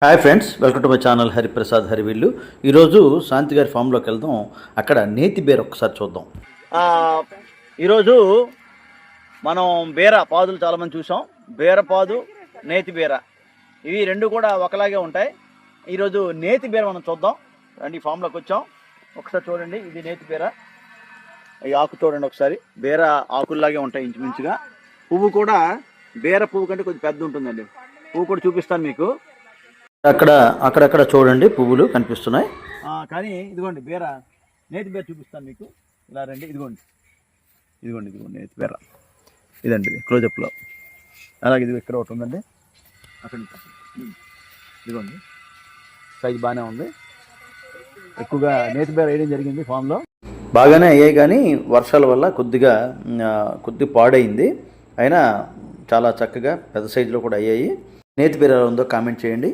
Hi friends, welcome to my channel Hariprasad హరివిల్లు. ఈరోజు శాంతి గారి ఫామ్లోకి వెళ్దాం. అక్కడ నేతి బేర ఒకసారి చూద్దాం. ఈరోజు మనం బేర పాదులు చాలామంది చూసాం. బేరపాదు, నేతి బేర ఇవి రెండు కూడా ఒకలాగే ఉంటాయి. ఈరోజు నేతి బేర మనం చూద్దాం. రండి, ఫామ్లోకి వచ్చాం. ఒకసారి చూడండి, ఇది నేతి బేర. ఈ ఆకు చూడండి ఒకసారి. బేర ఆకుల్లాగే ఉంటాయి ఇంచుమించుగా. పువ్వు కూడా బేర పువ్వు కంటే కొంచెం పెద్ద ఉంటుందండి. పువ్వు కూడా చూపిస్తాను మీకు. అక్కడక్కడ చూడండి, పువ్వులు కనిపిస్తున్నాయి. కానీ ఇదిగోండి బేర, నేతి బేర చూపిస్తాను మీకు. ఇలా రండి, ఇదిగోండి నేతి బేర. ఇదండి క్లోజప్లో. అలాగే ఇది ఇక్కడ ఒకటి ఉందండి. అక్కడ ఇదిగోండి, సైజు బాగానే ఉంది. ఎక్కువగా నేతి బేర వేయడం జరిగింది ఫామ్లో. బాగానే అయ్యాయి, కానీ వర్షాల వల్ల కొద్దిగా పాడైంది. అయినా చాలా చక్కగా పెద్ద సైజులో కూడా అయ్యాయి. నేతి బేర ఉందో కామెంట్ చేయండి.